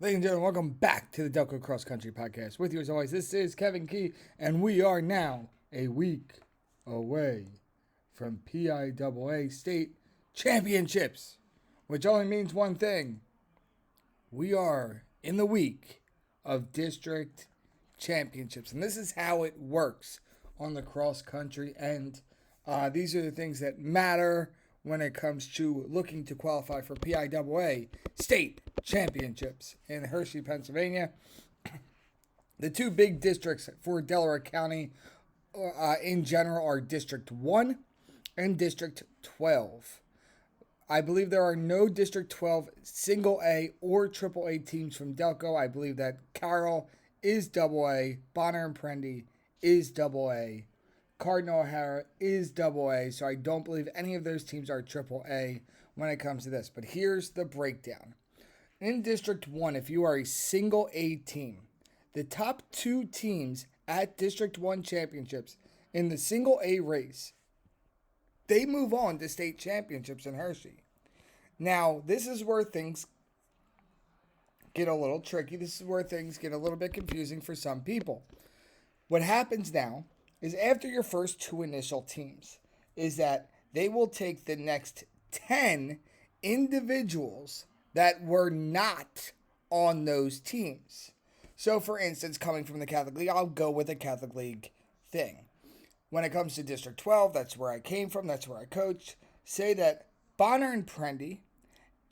Ladies and gentlemen, welcome back to the DELCO Cross Country Podcast. With you as always, this is Kevin Key, and we are now a week away from PIAA state championships, which only means one thing. We are in the week of district championships, and this is how it works on the cross country end. These are the things that matter when it comes to looking to qualify for PIAA state championships in Hershey, Pennsylvania. The two big districts for Delaware County in general are District 1 and District 12. I believe there are no District 12 single A or triple A teams from Delco. I believe that Carroll is double A, Bonner and Prendy is double A, Cardinal O'Hara is double A, so I don't believe any of those teams are triple A when it comes to this. But here's the breakdown. In District 1, if you are a single A team, the top two teams at District 1 championships in the single A race, they move on to state championships in Hershey. Now, this is where things get a little tricky. This is where things get a little bit confusing for some people. What happens now is after your first two initial teams is that they will take the next 10 individuals that were not on those teams. So, for instance, coming from the Catholic League, I'll go with a Catholic League thing. When it comes to District 12, that's where I came from, that's where I coached. Say that Bonner and Prendy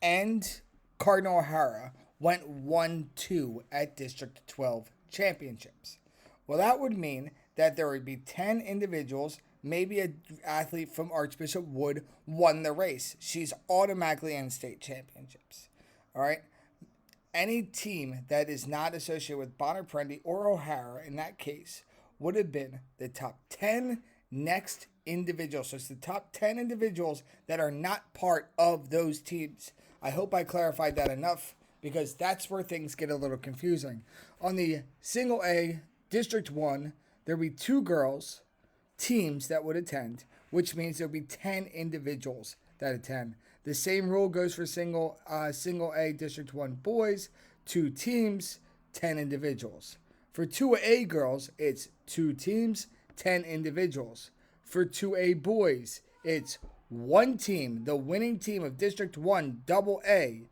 and Cardinal O'Hara went 1-2 at District 12 championships. Well, that would mean that there would be 10 individuals, maybe an athlete from Archbishop Wood won the race. She's automatically in state championships. All right? Any team that is not associated with Bonner, Prendy, or O'Hara in that case would have been the top 10 next individuals. So it's the top 10 individuals that are not part of those teams. I hope I clarified that enough because that's where things get a little confusing. On the single A, District 1, there will be two girls teams that would attend, which means there will be 10 individuals that attend. The same rule goes for single A District 1 boys, two teams, 10 individuals. For 2A girls, it's two teams, 10 individuals. For 2A boys, it's one team. The winning team of District 1 double A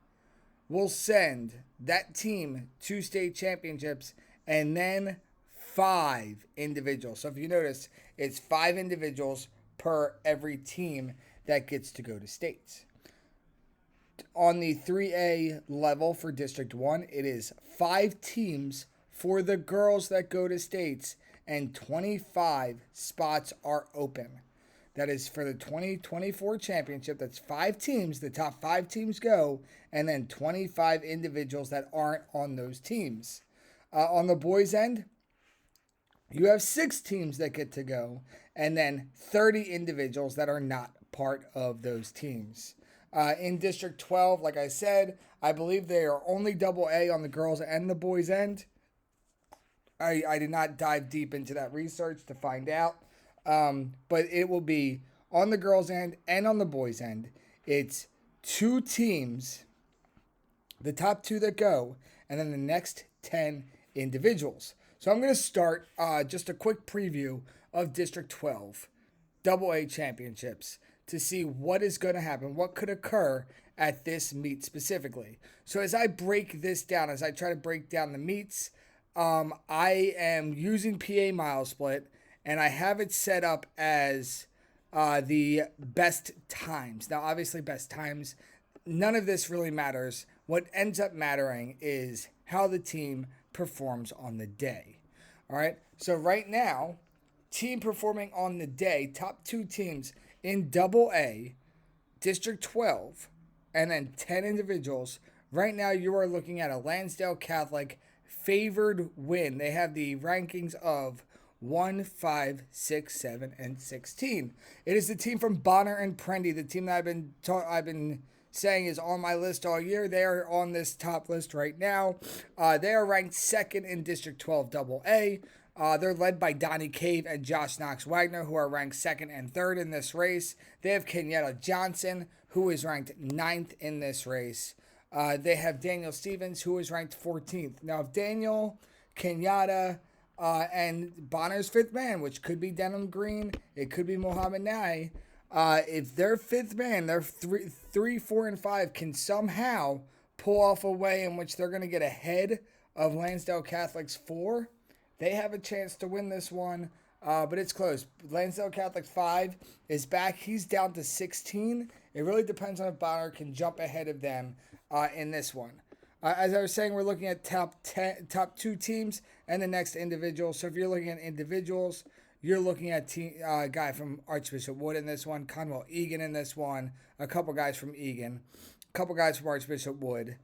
will send that team to state championships, and then 5 individuals. So if you notice, it's 5 individuals per every team that gets to go to states. On the 3A level for District 1, it is 5 teams for the girls that go to states, and 25 spots are open. That is for the 2024 championship. That's 5 teams. The top 5 teams go, and then 25 individuals that aren't on those teams. On the boys' end, you have 6 teams that get to go, and then 30 individuals that are not part of those teams. In District 12, like I said, I believe they are only double A on the girls and the boys' end. I did not dive deep into that research to find out. But it will be on the girls' end and on the boys' end. It's 2 teams, the top 2 that go, and then the next 10 individuals. So I'm going to start just a quick preview of District 12 Double A championships to see what is going to happen, what could occur at this meet specifically. So as I break this down, as I try to break down the meets, I am using PA mile split, and I have it set up as the best times. Now, obviously, best times, none of this really matters. What ends up mattering is how the team performs on the day. All right, so right now, team performing on the day, top 2 teams in Double A, District 12, and then 10 individuals. Right now, you are looking at a Lansdale Catholic favored win. They have the rankings of 1, 5, 6, 7, and 16. It is the team from Bonner and Prendy, the team that I've been saying is on my list all year. They are on this top list right now. They are ranked 2nd in District 12 Double A. They're led by Donnie Cave and Josh Knox Wagner, who are ranked 2nd and 3rd in this race. They have Kenyatta Johnson, who is ranked 9th in this race. They have Daniel Stevens, who is ranked 14th. Now, if Daniel, Kenyatta, and Bonner's fifth man, which could be Denham Green, it could be Mohamed Nye. If their fifth man, their three, 4, and 5 can somehow pull off a way in which they're going to get ahead of Lansdale Catholic's 4, they have a chance to win this one. But it's close. Lansdale Catholic's 5 is back. He's down to 16. It really depends on if Bonner can jump ahead of them in this one. As I was saying, we're looking at top 2 teams and the next individual. So if you're looking at individuals, you're looking at a guy from Archbishop Wood in this one, Conwell Egan in this one, a couple guys from Egan, a couple guys from Archbishop Wood,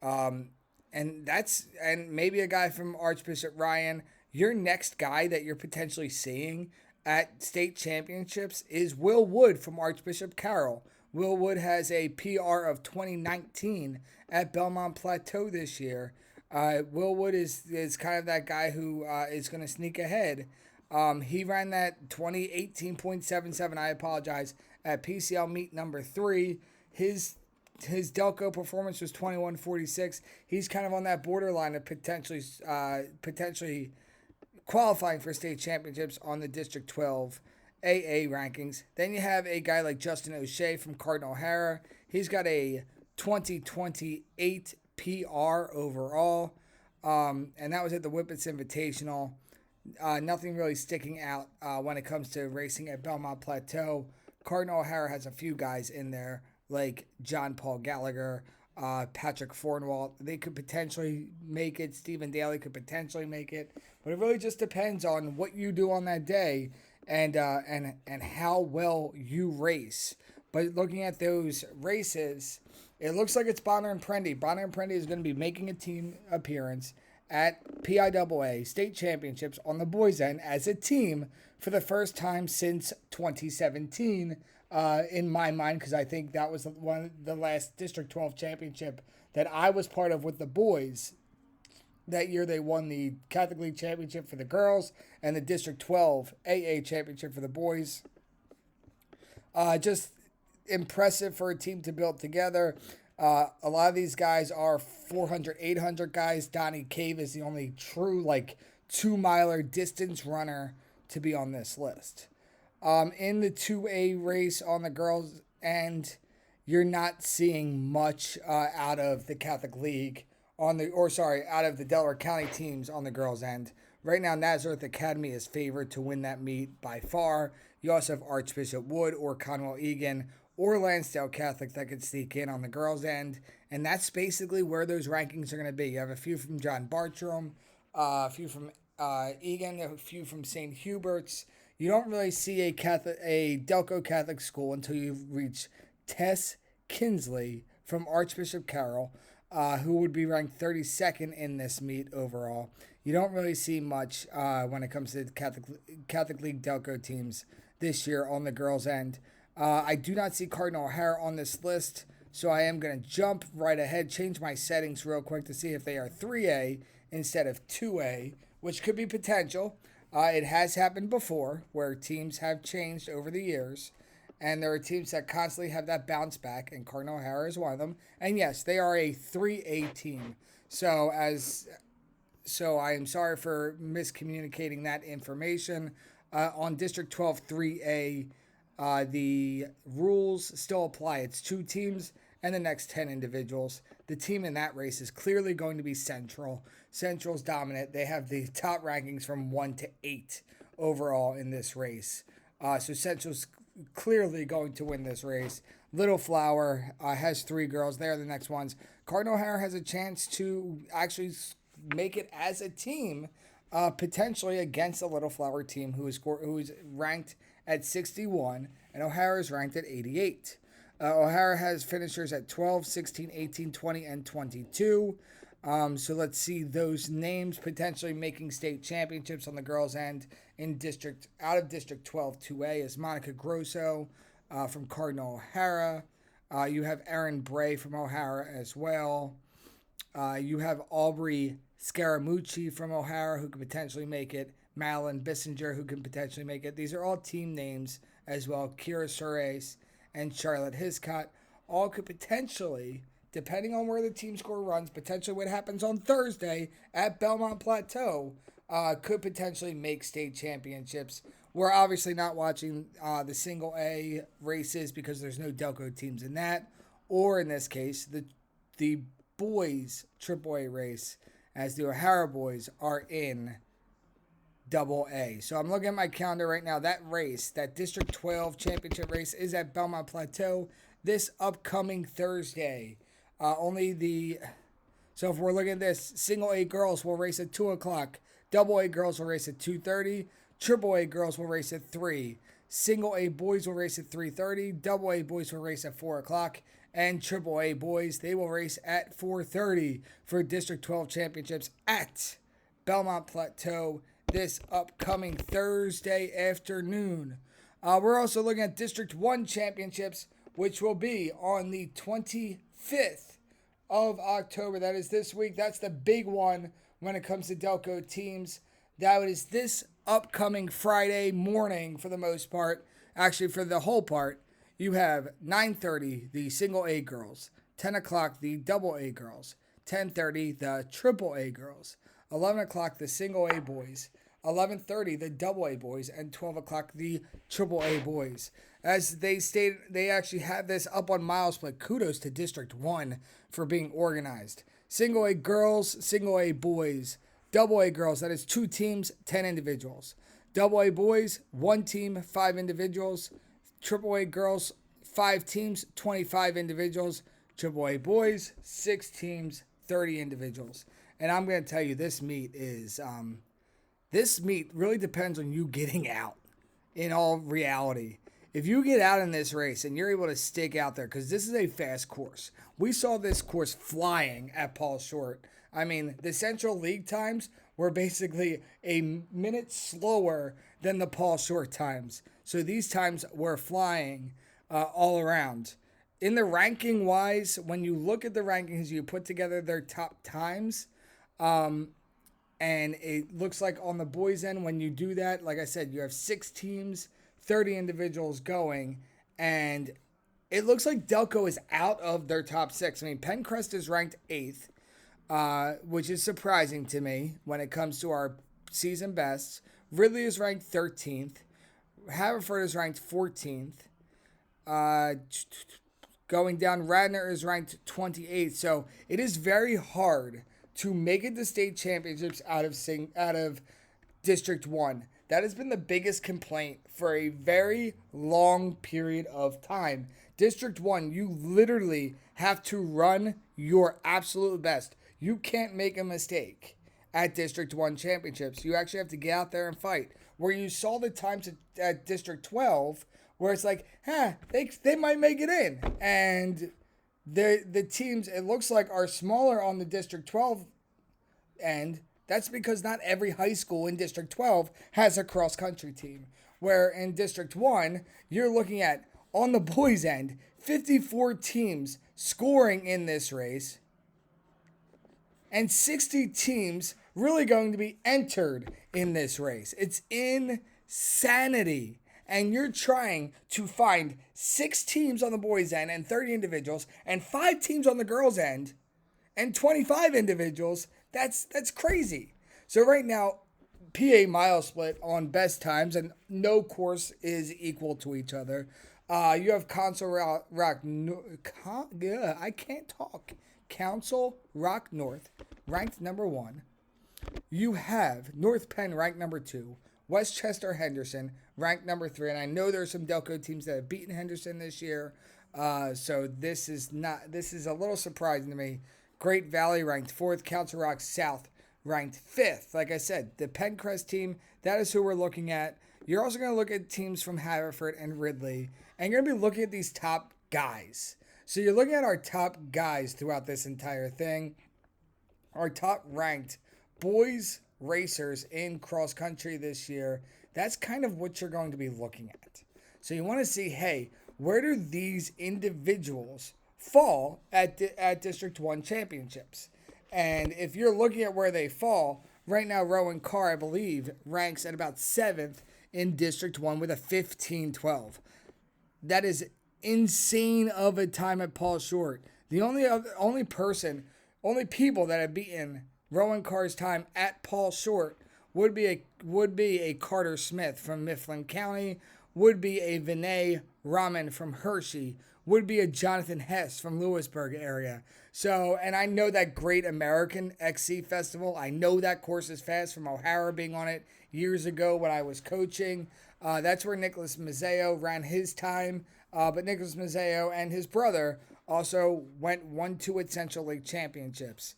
and maybe a guy from Archbishop Ryan. Your next guy that you're potentially seeing at state championships is Will Wood from Archbishop Carroll. Will Wood has a PR of 2019 at Belmont Plateau this year. Will Wood is kind of that guy who is going to sneak ahead. He ran that 2018.77, I apologize, at PCL meet number 3. His Delco performance was 21.46. He's kind of on that borderline of potentially qualifying for state championships on the District 12 AA rankings. Then you have a guy like Justin O'Shea from Cardinal O'Hara. He's got a 2028 PR overall, and that was at the Whippets Invitational. Nothing really sticking out when it comes to racing at Belmont Plateau. Cardinal O'Hara has a few guys in there like John Paul Gallagher, Patrick Fornwalt. They could potentially make it. Stephen Daly could potentially make it. But it really just depends on what you do on that day and how well you race. But looking at those races, it looks like it's Bonner and Prendy. Bonner and Prendy is going to be making a team appearance at PIAA State Championships on the boys' end as a team for the first time since 2017, in my mind, because I think that was the last District 12 championship that I was part of with the boys. That year they won the Catholic League Championship for the girls and the District 12 AA Championship for the boys. Just impressive for a team to build together. A lot of these guys are 400, 800 guys. Donnie Cave is the only true 2-miler distance runner to be on this list. In the 2A race on the girls' end, you're not seeing much out of the Catholic League out of the Delaware County teams on the girls' end. Right now, Nazareth Academy is favored to win that meet by far. You also have Archbishop Wood or Conwell Egan or Lansdale Catholic that could sneak in on the girls' end. And that's basically where those rankings are going to be. You have a few from John Bartram, a few from Egan, a few from St. Hubert's. You don't really see a Delco Catholic school until you reach Tess Kinsley from Archbishop Carroll, who would be ranked 32nd in this meet overall. You don't really see much when it comes to Catholic League Delco teams this year on the girls' end. I do not see Cardinal O'Hara on this list, so I am going to jump right ahead, change my settings real quick to see if they are 3A instead of 2A, which could be potential. It has happened before where teams have changed over the years, and there are teams that constantly have that bounce back, and Cardinal O'Hara is one of them. And yes, they are a 3A team. So I am sorry for miscommunicating that information. On District 12 3A, the rules still apply. It's 2 teams and the next 10 individuals. The team in that race is clearly going to be Central. Central's dominant. They have the top rankings from 1 to 8 overall in this race. So Central's clearly going to win this race. Little Flower has 3 girls. They're the next ones. Cardinal O'Hara has a chance to actually make it as a team, potentially against a Little Flower team who is ranked at 61, and O'Hara is ranked at 88. O'Hara has finishers at 12, 16, 18, 20, and 22. So let's see those names potentially making state championships on the girls' end out of District 12 2A is Monica Grosso from Cardinal O'Hara. You have Erin Bray from O'Hara as well. You have Aubrey Scaramucci from O'Hara who could potentially make it. Madeline Bissinger who can potentially make it. These are all team names as well. Kira Suarez and Charlotte Hiscott all could potentially depending on where the team score runs, potentially what happens on Thursday at Belmont Plateau, could potentially make state championships. We're obviously not watching the single A races because there's no Delco teams in that, or in this case, the boys AAA race, as the O'Hara boys are in Double A. So I'm looking at my calendar right now. That race, that District 12 championship race, is at Belmont Plateau this upcoming Thursday. So if we're looking at this, single A girls will race at 2 o'clock. Double A girls will race at 2:30. Triple A girls will race at 3. Single A boys will race at 3:30. Double A boys will race at 4 o'clock. And Triple A boys, they will race at 4:30 for District 12 championships at Belmont Plateau this upcoming Thursday afternoon. We're also looking at District 1 championships, which will be on the 25th of October. That is this week. That's the big one when it comes to Delco teams. That is this upcoming Friday morning for the most part. Actually, for the whole part, you have 9:30, the single A girls, 10 o'clock, the double A girls, 10:30, the triple A girls, 11 o'clock, the single A boys, 11:30, the double A boys, and 12 o'clock, the triple A boys. As they stated, they actually have this up on MileSplit. Kudos to District 1 for being organized. Single A girls, single A boys, double A girls, that is 2 teams, 10 individuals. Double A boys, 1 team, 5 individuals. Triple A girls, 5 teams, 25 individuals. Triple A boys, 6 teams, 30 individuals. And I'm going to tell you, this meet really depends on you getting out in all reality. If you get out in this race and you're able to stick out there, because this is a fast course. We saw this course flying at Paul Short. I mean, the Central League times were basically a minute slower than the Paul Short times. So these times were flying all around. In the ranking wise, when you look at the rankings, you put together their top times. And it looks like on the boys' end, when you do that, like I said, you have 6 teams, 30 individuals going. And it looks like Delco is out of their top 6. I mean, Pencrest is ranked 8th, which is surprising to me when it comes to our season bests. Ridley is ranked 13th. Haverford is ranked 14th. Going down, Radnor is ranked 28th. So it is very hard to make it to state championships out of District 1. That has been the biggest complaint for a very long period of time. District 1, you literally have to run your absolute best. You can't make a mistake at District 1 championships. You actually have to get out there and fight. Where you saw the times at District 12, where it's like, they might make it in. And the teams, it looks like, are smaller on the District 12 end. That's because not every high school in District 12 has a cross-country team. Where in District 1, you're looking at, on the boys' end, 54 teams scoring in this race. And 60 teams really going to be entered in this race. It's insanity. And you're trying to find 6 teams on the boys' end and 30 individuals, and 5 teams on the girls' end and 25 individuals. That's crazy. So right now, PA MileSplit on best times, and no course is equal to each other. You have Council Rock North, ranked number 1. You have North Penn, ranked number 2. Westchester Henderson, ranked number 3. And I know there are some Delco teams that have beaten Henderson this year. So this is a little surprising to me. Great Valley, ranked 4th. Council Rock South, ranked 5th. Like I said, the Pencrest team, that is who we're looking at. You're also going to look at teams from Haverford and Ridley. And you're going to be looking at these top guys. So you're looking at our top guys throughout this entire thing. Our top ranked boys racers in cross country this year. That's kind of what you're going to be looking at. So you want to see, hey, where do these individuals fall at District 1 championships? And if you're looking at where they fall, right now Rowan Carr, I believe, ranks at about 7th in District 1 with a 15-12. That is insane of a time at Paul Short. The only people that have beaten Rowan Carr's time at Paul Short would be a Carter Smith from Mifflin County, would be a Vinay Raman from Hershey, would be a Jonathan Hess from Lewisburg area. So, and I know that Great American XC Festival. I know that course is fast from O'Hara being on it years ago when I was coaching. That's where Nicholas Mazzeo ran his time. But Nicholas Mazzeo and his brother also won 2 at Central League championships.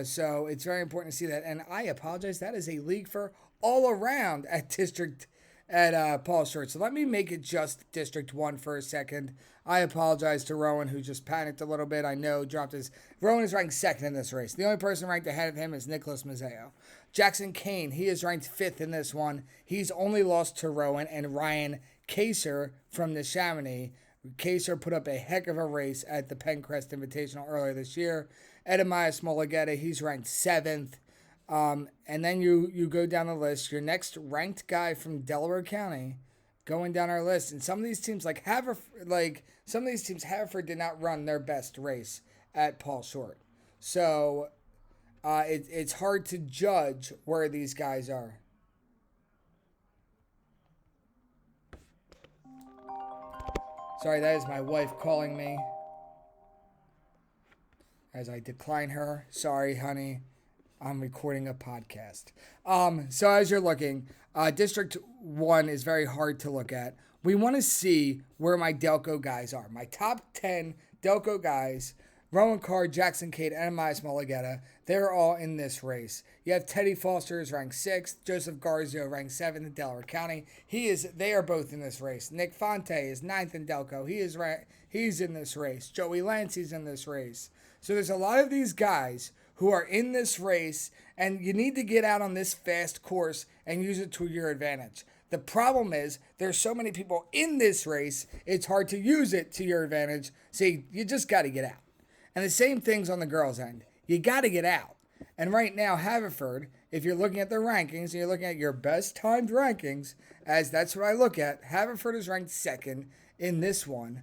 So it's very important to see that. And I apologize. That is a league for all around at Paul Short. So let me make it just District 1 for a second. I apologize to Rowan, who just panicked a little bit. I know Rowan is ranked 2nd in this race. The only person ranked ahead of him is Nicholas Mazzeo. Jackson Kane, he is ranked 5th in this one. He's only lost to Rowan and Ryan Kaser from the Chamonix. Kaser put up a heck of a race at the Pencrest Invitational earlier this year. Edemias Mulugeta, he's ranked 7th. And then you go down the list. Your next ranked guy from Delaware County, going down our list, and some of these teams Haverford did not run their best race at Paul Short, so it's hard to judge where these guys are. Sorry, that is my wife calling me as I decline her. Sorry, honey. I'm recording a podcast. So as you're looking, District 1 is very hard to look at. We want to see where my Delco guys are. My top 10 Delco guys, Rowan Carr, Jackson Cade, and Edemias Mulugeta, they're all in this race. You have Teddy Foster is ranked 6th, Joseph Garzio ranked 7th in Delaware County. They are both in this race. Nick Fonte is 9th in Delco. He's in this race. Joey Lancey's in this race. So there's a lot of these guys who are in this race, and you need to get out on this fast course and use it to your advantage. The problem is there's so many people in this race, it's hard to use it to your advantage. See, you just got to get out. And the same thing's on the girls' end. You got to get out. And right now, Haverford, if you're looking at the rankings and you're looking at your best timed rankings, as that's what I look at, Haverford is ranked 2nd in this one.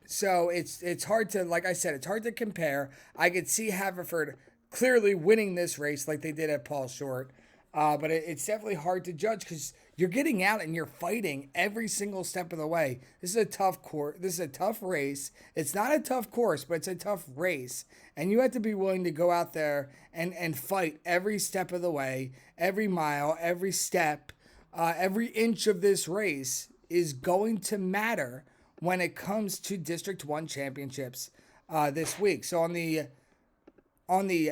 So it's hard to, like I said, it's hard to compare. I could see Haverford clearly winning this race like they did at Paul Short. But it's definitely hard to judge because you're getting out and you're fighting every single step of the way. This is a tough course. This is a tough race. It's not a tough course, but it's a tough race. And you have to be willing to go out there and fight every step of the way, every mile, every step, every inch of this race is going to matter when it comes to District 1 championships this week. So on the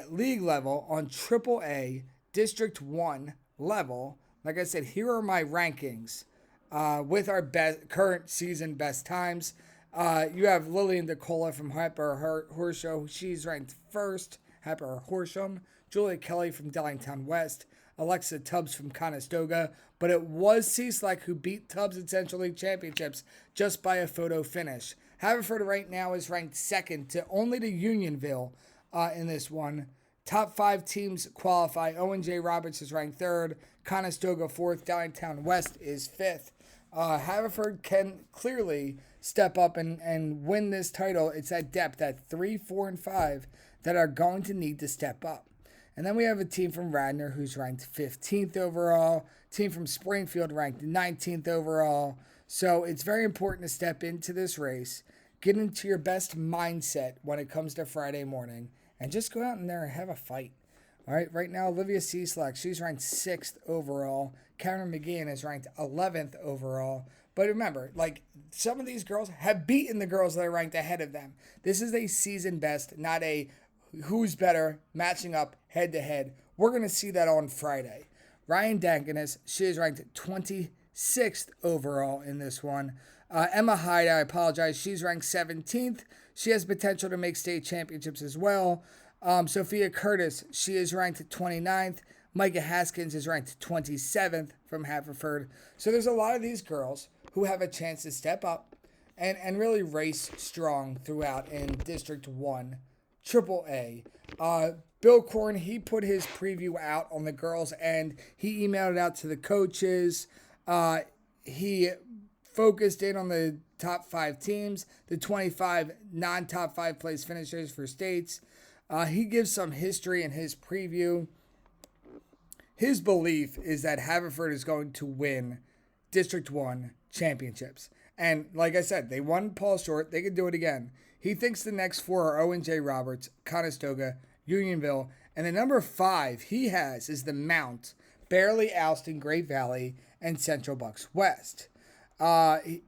league level, on AAA District 1 level, like I said, here are my rankings with our current season best times. You have Lillian DeCola from Hyper Horsham. She's ranked 1st, Hyper Horsham. Julia Kelly from Dellingtown West. Alexa Tubbs from Conestoga. But it was Cieslak who beat Tubbs at Central League Championships just by a photo finish. Haverford right now is ranked 2nd only to Unionville in this one. Top 5 teams qualify. Owen J. Roberts is ranked 3rd. Conestoga 4th. Dellingtown West is 5th. Haverford can clearly step up and win this title. It's that depth, that 3, 4, and 5 that are going to need to step up. And then we have a team from Radnor who's ranked 15th overall. Team from Springfield ranked 19th overall. So it's very important to step into this race, get into your best mindset when it comes to Friday morning, and just go out in there and have a fight. All right, right now, Olivia Cieslak, she's ranked 6th overall. Karen McGeehan is ranked 11th overall. But remember, some of these girls have beaten the girls that are ranked ahead of them. This is a season best, not a who's better matching up head-to-head. We're going to see that on Friday. Ryan Dankenis, she is ranked 26th overall in this one. Emma Hyde, I apologize, she's ranked 17th. She has potential to make state championships as well. Sophia Curtis, she is ranked 29th. Micah Haskins is ranked 27th from Haverford. So there's a lot of these girls who have a chance to step up and really race strong throughout in District 1, AAA. Bill Corn, he put his preview out on the girls' end. He emailed it out to the coaches. He focused in on the top 5 teams, the 25 non-top 5 place finishers for states. He gives some history in his preview. His belief is that Haverford is going to win District 1 championships. And like I said, they won Paul Short. They could do it again. He thinks the next 4 are Owen J. Roberts, Conestoga, Unionville, and the number 5 he has is the Mount, barely ousting Great Valley, and Central Bucks West.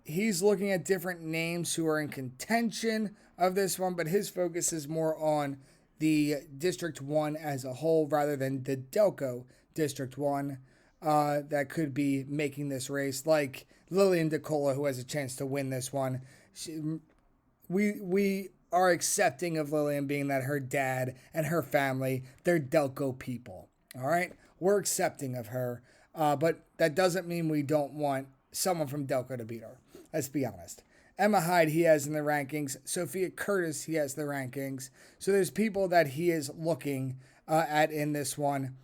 He's looking at different names who are in contention of this one, but his focus is more on the District 1 as a whole rather than the DELCO District 1 that could be making this race, like Lillian DeCola, who has a chance to win this one. We are accepting of Lillian being that her dad and her family, they're DELCO people, all right? We're accepting of her, but that doesn't mean we don't want someone from DELCO to beat her. Let's be honest. Emma Hyde, he has in the rankings. Sophia Curtis, he has the rankings. So there's people that he is looking at in this one.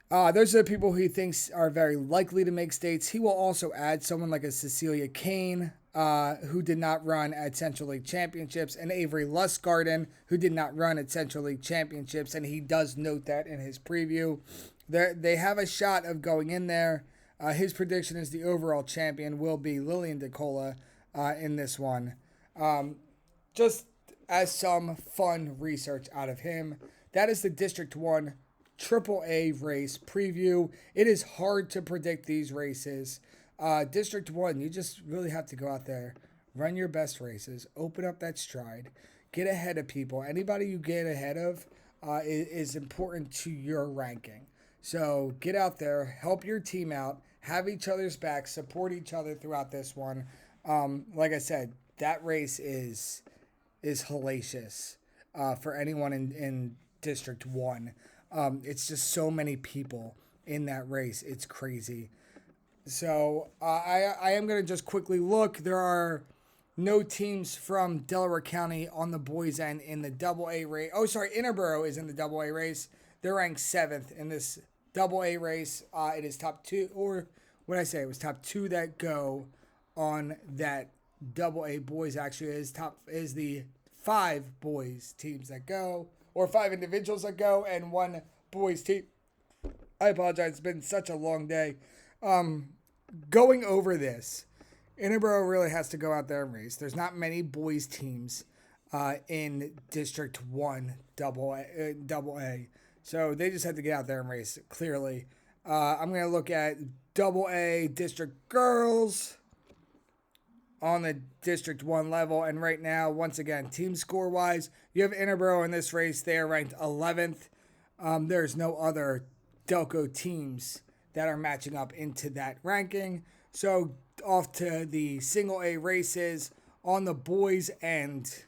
Those are the people he thinks are very likely to make states. He will also add someone like a Cecilia Kane, who did not run at Central League Championships, and Avery Lustgarden, who did not run at Central League Championships, and he does note that in his preview. They have a shot of going in there. His prediction is the overall champion will be Lillian DeCola in this one. Just as some fun research out of him. That is the District 1 AAA race preview. It is hard to predict these races. District 1, you just really have to go out there, run your best races, open up that stride, get ahead of people. Anybody you get ahead of is important to your ranking. So get out there, help your team out, have each other's back, support each other throughout this one. Like I said, that race is hellacious for anyone in District 1. It's just so many people in that race. It's crazy. So I am going to just quickly look. There are no teams from Delaware County on the boys' end in the AA race. Oh, sorry, Interboro is in the AA race. They're ranked 7th in this AA race. It is top 2, or what did I say? It was top 2 that go on that AA boys. Actually, is the 5 boys teams that go, or 5 individuals that go, and 1 boys team. I apologize. It's been such a long day. Going over this, Interboro really has to go out there and race. There's not many boys teams in District 1 AA. So they just have to get out there and race, clearly. I'm going to look at AA District Girls on the District 1 level. And right now, once again, team score-wise, you have Interboro in this race. They are ranked 11th. There's no other DELCO teams that are matching up into that ranking. So off to the single A races on the boys' end.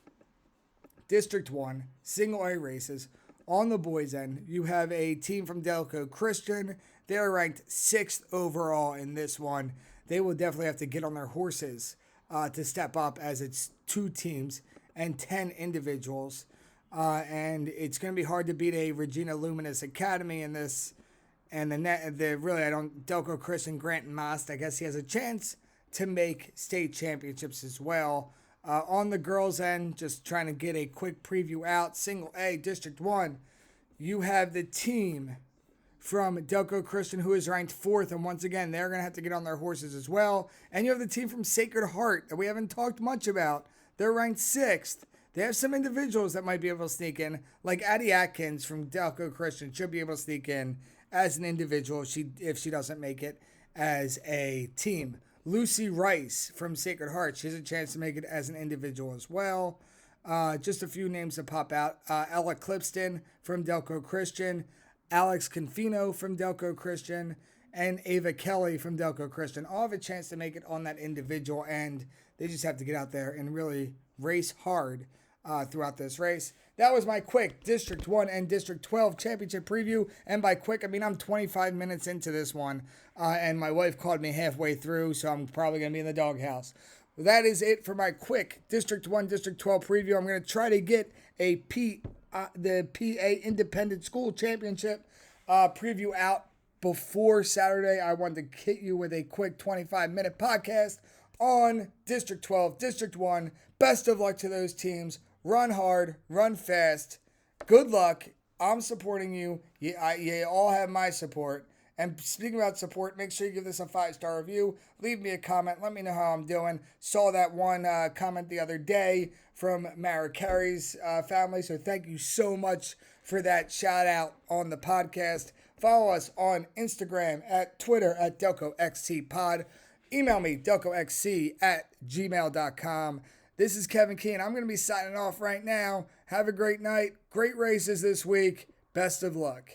District 1, single A races. On the boys' end, you have a team from DELCO Christian. They are ranked 6th overall in this one. They will definitely have to get on their horses to step up, as it's 2 teams and 10 individuals. And it's going to be hard to beat a Regina Luminous Academy in this. And DELCO Christian Grant Most, I guess he has a chance to make state championships as well. On the girls' end, just trying to get a quick preview out. Single A, District 1, you have the team from DELCO Christian who is ranked 4th. And once again, they're going to have to get on their horses as well. And you have the team from Sacred Heart that we haven't talked much about. They're ranked 6th. They have some individuals that might be able to sneak in, like Addie Atkins from DELCO Christian should be able to sneak in as an individual if she doesn't make it as a team. Lucy Rice from Sacred Heart, she has a chance to make it as an individual as well. Just a few names to pop out. Ella Clipston from DELCO Christian, Alex Confino from DELCO Christian, and Ava Kelly from DELCO Christian all have a chance to make it on that individual end. They just have to get out there and really race hard throughout this race. That was my quick District 1 and District 12 championship preview. And by quick, I mean I'm 25 minutes into this one. And my wife called me halfway through, so I'm probably going to be in the doghouse. That is it for my quick District 1, District 12 preview. I'm going to try to get the PA Independent School Championship preview out before Saturday. I wanted to hit you with a quick 25-minute podcast on District 12, District 1. Best of luck to those teams. Run hard, run fast. Good luck. I'm supporting you. You all have my support. And speaking about support, make sure you give this a 5-star review. Leave me a comment. Let me know how I'm doing. Saw that one comment the other day from Mara Carey's family. So thank you so much for that shout out on the podcast. Follow us on Instagram, at Twitter, at DelcoXCPod. Email me, delcoxc@gmail.com. This is Kevin Key, and I'm going to be signing off right now. Have a great night. Great races this week. Best of luck.